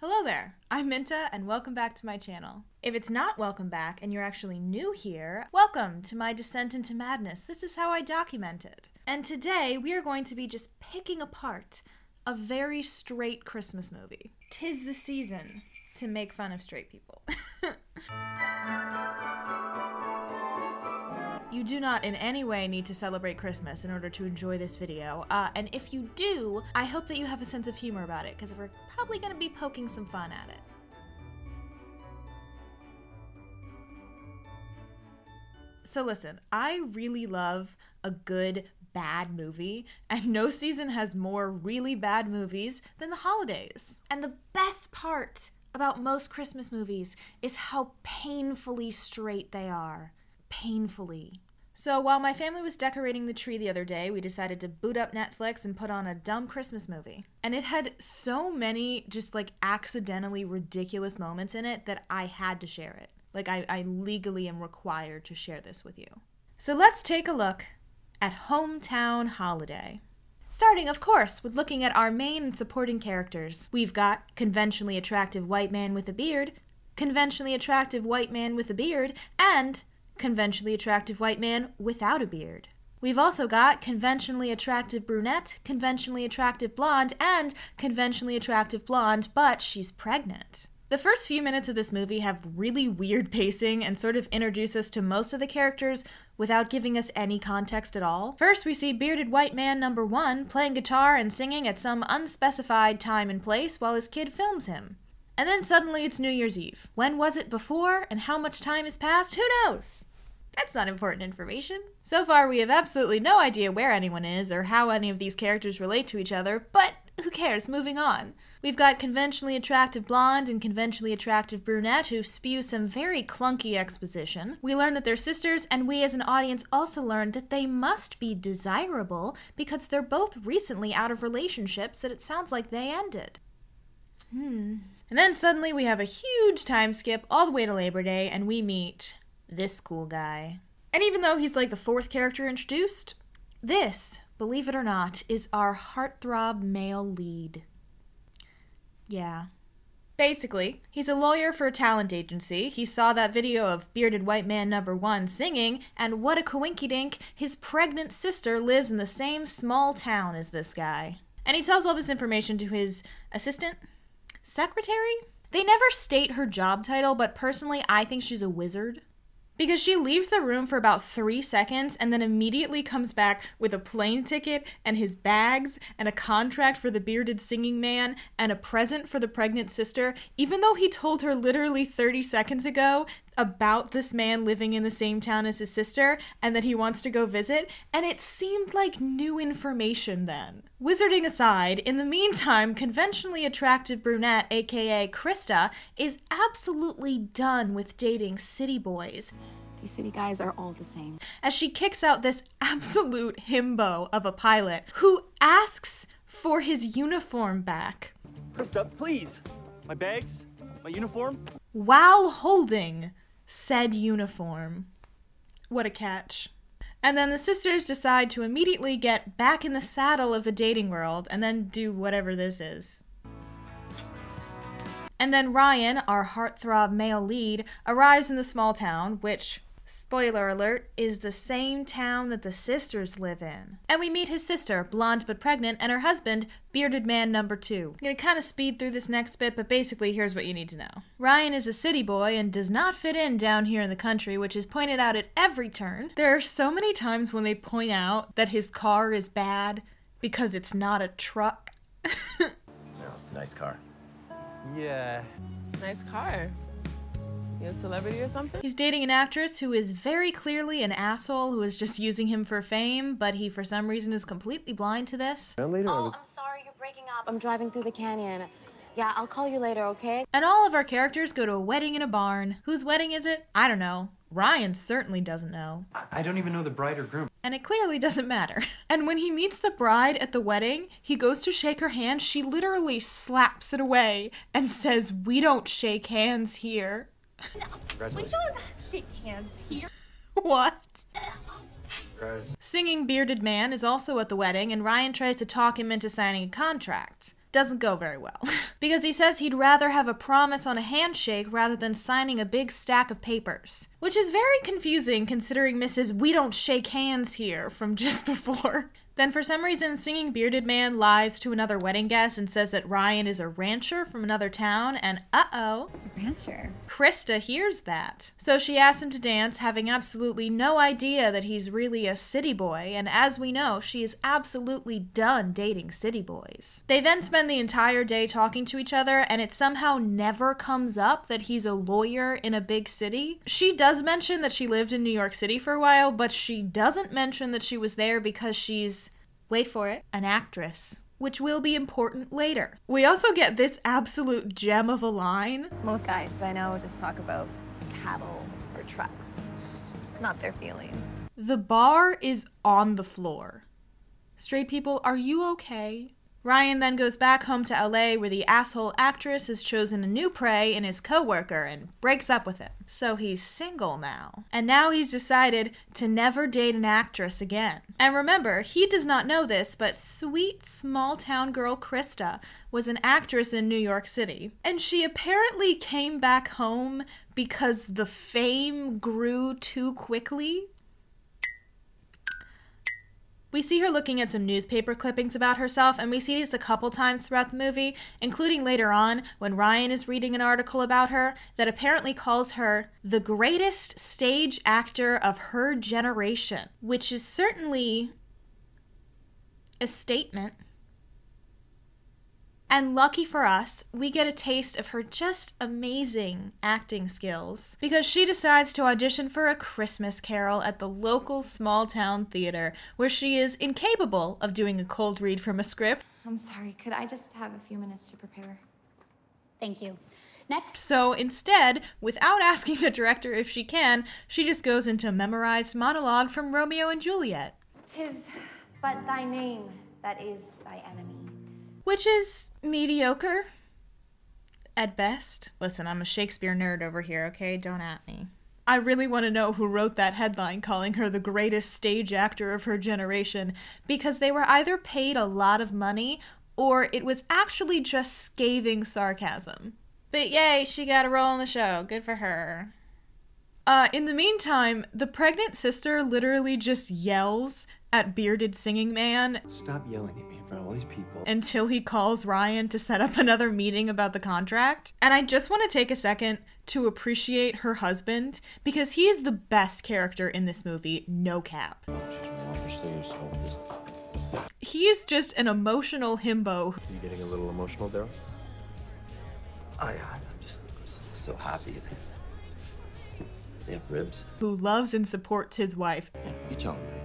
Hello there, I'm Minta and welcome back to my channel. If it's not welcome back and you're actually new here, welcome to my descent into madness. This is how I document it. And today we are going to be just picking apart a very straight Christmas movie. 'Tis the season to make fun of straight people. You do not in any way need to celebrate Christmas in order to enjoy this video, and if you do, I hope that you have a sense of humor about it, because we're probably going to be poking some fun at it. So listen, I really love a good bad movie, and no season has more really bad movies than the holidays. And the best part about most Christmas movies is how painfully straight they are. Painfully. So while my family was decorating the tree the other day, we decided to boot up Netflix and put on a dumb Christmas movie. And it had so many just like accidentally ridiculous moments in it that I had to share it. Like I legally am required to share this with you. So let's take a look at Hometown Holiday. Starting, of course, with looking at our main and supporting characters. We've got conventionally attractive white man with a beard, conventionally attractive white man with a beard, and conventionally attractive white man without a beard. We've also got conventionally attractive brunette, conventionally attractive blonde, and conventionally attractive blonde, but she's pregnant. The first few minutes of this movie have really weird pacing and sort of introduce us to most of the characters without giving us any context at all. First, we see bearded white man number 1 playing guitar and singing at some unspecified time and place while his kid films him. And then suddenly it's New Year's Eve. When was it before and how much time has passed? Who knows? That's not important information. So far, we have absolutely no idea where anyone is or how any of these characters relate to each other, but who cares? Moving on. We've got conventionally attractive blonde and conventionally attractive brunette who spew some very clunky exposition. We learn that they're sisters, and we as an audience also learn that they must be desirable because they're both recently out of relationships that it sounds like they ended. And then suddenly we have a huge time skip all the way to Labor Day, and we meet this cool guy. And even though he's like the 4th character introduced, this, believe it or not, is our heartthrob male lead. Yeah. Basically, he's a lawyer for a talent agency. He saw that video of bearded white man number 1 singing, and what a coinkydink, his pregnant sister lives in the same small town as this guy. And he tells all this information to his assistant? Secretary? They never state her job title, but personally I think she's a wizard. Because she leaves the room for about 3 seconds and then immediately comes back with a plane ticket and his bags and a contract for the bearded singing man and a present for the pregnant sister, even though he told her literally 30 seconds ago about this man living in the same town as his sister and that he wants to go visit, and it seemed like new information then. Wizarding aside, in the meantime, conventionally attractive brunette, aka Krista, is absolutely done with dating city boys. These city guys are all the same. As she kicks out this absolute himbo of a pilot who asks for his uniform back. Krista, please! My bags? My uniform? While holding said uniform. What a catch. And then the sisters decide to immediately get back in the saddle of the dating world and then do whatever this is. And then Ryan, our heartthrob male lead, arrives in the small town, which, spoiler alert, is the same town that the sisters live in. And we meet his sister, blonde but pregnant, and her husband, bearded man number 2. I'm gonna kind of speed through this next bit, but basically here's what you need to know. Ryan is a city boy and does not fit in down here in the country, which is pointed out at every turn. There are so many times when they point out that his car is bad because it's not a truck. No, it's a nice car. Yeah. Nice car. You a celebrity or something? He's dating an actress who is very clearly an asshole who is just using him for fame, but he for some reason is completely blind to this. Oh, I'm sorry you're breaking up. I'm driving through the canyon. Yeah, I'll call you later, okay? And all of our characters go to a wedding in a barn. Whose wedding is it? I don't know. Ryan certainly doesn't know. I don't even know the bride or groom. And it clearly doesn't matter. And when he meets the bride at the wedding, he goes to shake her hand, she literally slaps it away and says, "We don't shake hands here." We do not shake hands here. What? Surprise. Singing bearded man is also at the wedding, and Ryan tries to talk him into signing a contract. doesn't go very well. Because he says he'd rather have a promise on a handshake rather than signing a big stack of papers. Which is very confusing considering Mrs. We don't shake hands here from just before. Then for some reason, singing bearded man lies to another wedding guest and says that Ryan is a rancher from another town, and uh-oh. Rancher? Krista hears that. So she asks him to dance, having absolutely no idea that he's really a city boy, and as we know, she is absolutely done dating city boys. They then spend the entire day talking to each other, and it somehow never comes up that he's a lawyer in a big city. She does mention that she lived in New York City for a while, but she doesn't mention that she was there because she's, wait for it, an actress, which will be important later. We also get this absolute gem of a line. Most guys I know just talk about cattle or trucks, not their feelings. The bar is on the floor. Straight people, are you okay? Ryan then goes back home to LA where the asshole actress has chosen a new prey in his co-worker and breaks up with him. So he's single now. And now he's decided to never date an actress again. And remember, he does not know this, but sweet small town girl Krista was an actress in New York City. And she apparently came back home because the fame grew too quickly. We see her looking at some newspaper clippings about herself, and we see this a couple times throughout the movie, including later on when Ryan is reading an article about her that apparently calls her the greatest stage actor of her generation, which is certainly a statement. And lucky for us, we get a taste of her just amazing acting skills because she decides to audition for A Christmas Carol at the local small town theater where she is incapable of doing a cold read from a script. I'm sorry, could I just have a few minutes to prepare? Thank you. Next. So instead, without asking the director if she can, she just goes into a memorized monologue from Romeo and Juliet. 'Tis but thy name that is thy enemy. Which is mediocre at best. Listen, I'm a Shakespeare nerd over here, okay? Don't at me. I really want to know who wrote that headline calling her the greatest stage actor of her generation, because they were either paid a lot of money or it was actually just scathing sarcasm. But yay, she got a role in the show. Good for her. In the meantime, the pregnant sister literally just yells at bearded singing man. Stop yelling at me in front of all these people. Until he calls Ryan to set up another meeting about the contract. And I just want to take a second to appreciate her husband because he is the best character in this movie, no cap. He is just an emotional himbo. You getting a little emotional there? I'm just so happy. They have ribs. Who loves and supports his wife. Yeah, you tell him, babe.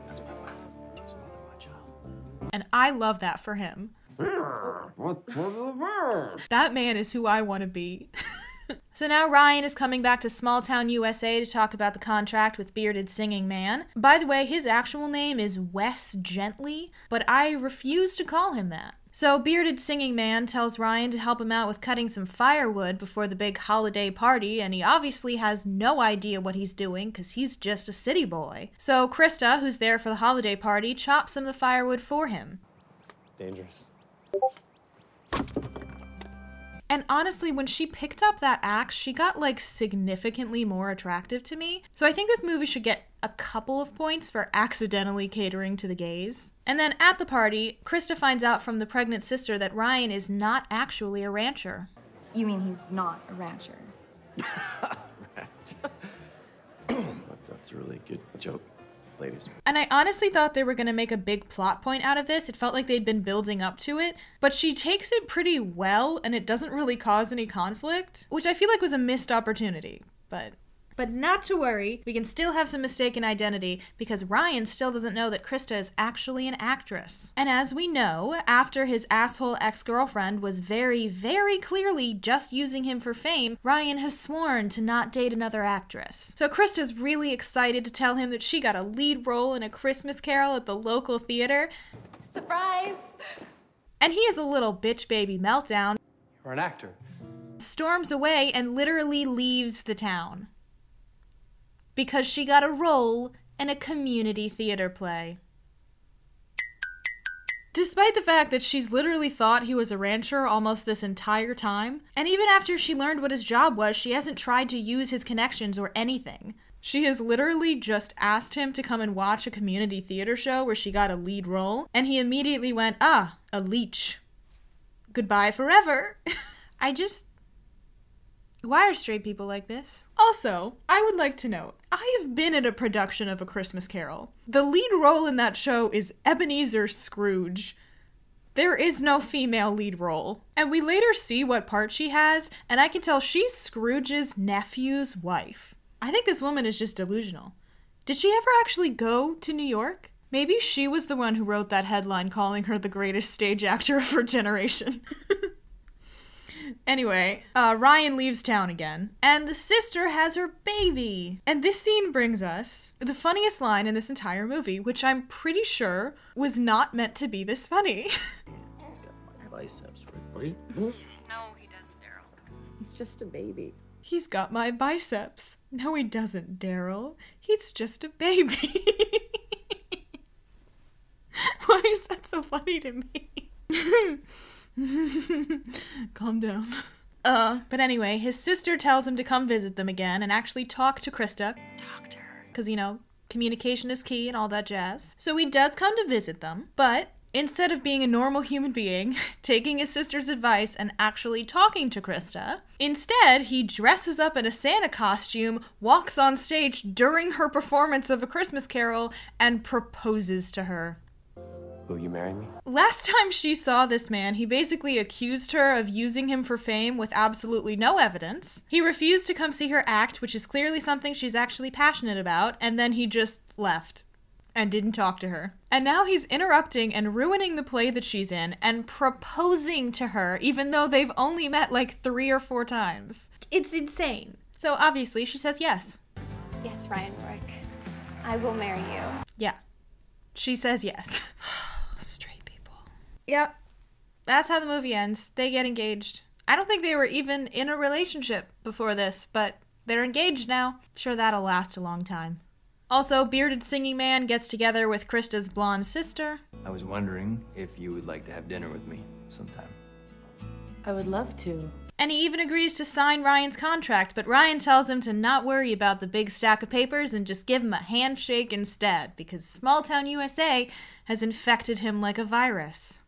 That's my wife. She's the mother of my child. And I love that for him. That man is who I want to be. So now Ryan is coming back to small town USA to talk about the contract with bearded singing man. By the way, his actual name is Wes Gently, but I refuse to call him that. So bearded singing man tells Ryan to help him out with cutting some firewood before the big holiday party, and he obviously has no idea what he's doing because he's just a city boy. So Krista, who's there for the holiday party, chops some of the firewood for him. It's dangerous. And honestly, when she picked up that axe, she got like significantly more attractive to me. So I think this movie should get a couple of points for accidentally catering to the gays. And then at the party, Krista finds out from the pregnant sister that Ryan is not actually a rancher. You mean he's not a rancher? That's a really good joke, ladies. And I honestly thought they were going to make a big plot point out of this. It felt like they'd been building up to it, but she takes it pretty well and it doesn't really cause any conflict, which I feel like was a missed opportunity. But not to worry, we can still have some mistaken identity because Ryan still doesn't know that Krista is actually an actress. And as we know, after his asshole ex-girlfriend was very, very clearly just using him for fame, Ryan has sworn to not date another actress. So Krista's really excited to tell him that she got a lead role in A Christmas Carol at the local theater. Surprise! And he has a little bitch baby meltdown, You're an actor. storms away, and literally leaves the town. Because she got a role in a community theater play. Despite the fact that she's literally thought he was a rancher almost this entire time, and even after she learned what his job was, she hasn't tried to use his connections or anything. She has literally just asked him to come and watch a community theater show where she got a lead role, and he immediately went, a leech. Goodbye forever. Why are straight people like this? Also, I would like to note, I have been at a production of A Christmas Carol. The lead role in that show is Ebenezer Scrooge. There is no female lead role. And we later see what part she has, and I can tell she's Scrooge's nephew's wife. I think this woman is just delusional. Did she ever actually go to New York? Maybe she was the one who wrote that headline calling her the greatest stage actor of her generation. Anyway, Ryan leaves town again, and the sister has her baby. And this scene brings us the funniest line in this entire movie, which I'm pretty sure was not meant to be this funny. He's got my biceps, right? No, he doesn't, Daryl. He's just a baby. He's got my biceps. No, he doesn't, Daryl. He's just a baby. Why is that so funny to me? Calm down. But anyway, his sister tells him to come visit them again and actually talk to Krista. Talk to her. Because, communication is key and all that jazz. So he does come to visit them, but instead of being a normal human being, taking his sister's advice and actually talking to Krista, instead he dresses up in a Santa costume, walks on stage during her performance of A Christmas Carol, and proposes to her. Will you marry me? Last time she saw this man, he basically accused her of using him for fame with absolutely no evidence. He refused to come see her act, which is clearly something she's actually passionate about, and then he just left and didn't talk to her. And now he's interrupting and ruining the play that she's in and proposing to her, even though they've only met like 3 or 4 times. It's insane. So obviously she says yes. Yes, Ryan Rourke. I will marry you. Yeah. She says yes. Straight people. Yep. That's how the movie ends. They get engaged. I don't think they were even in a relationship before this, but they're engaged now. Sure, that'll last a long time. Also, bearded singing man gets together with Krista's blonde sister. I was wondering if you would like to have dinner with me sometime. I would love to. And he even agrees to sign Ryan's contract, but Ryan tells him to not worry about the big stack of papers and just give him a handshake instead, because small town USA has infected him like a virus.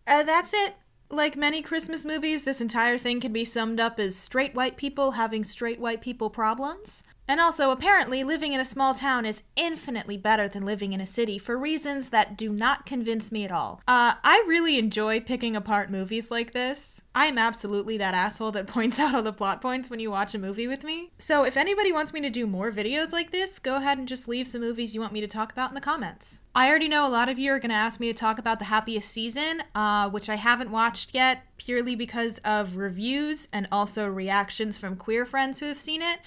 That's it. Like many Christmas movies, this entire thing can be summed up as straight white people having straight white people problems. And also, apparently, living in a small town is infinitely better than living in a city for reasons that do not convince me at all. I really enjoy picking apart movies like this. I am absolutely that asshole that points out all the plot points when you watch a movie with me. So if anybody wants me to do more videos like this, go ahead and just leave some movies you want me to talk about in the comments. I already know a lot of you are going to ask me to talk about The Happiest Season, which I haven't watched yet, purely because of reviews and also reactions from queer friends who have seen it.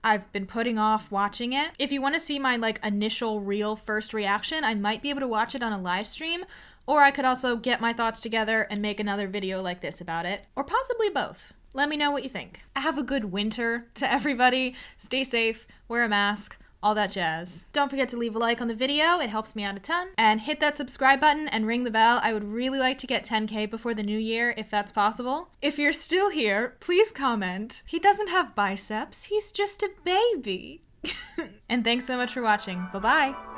I've been putting off watching it. If you want to see my initial real first reaction, I might be able to watch it on a live stream, or I could also get my thoughts together and make another video like this about it, or possibly both. Let me know what you think. Have a good winter to everybody. Stay safe, wear a mask, all that jazz. Don't forget to leave a like on the video, it helps me out a ton. And hit that subscribe button and ring the bell. I would really like to get 10K before the new year, if that's possible. If you're still here, please comment. He doesn't have biceps, he's just a baby. And thanks so much for watching. Bye-bye.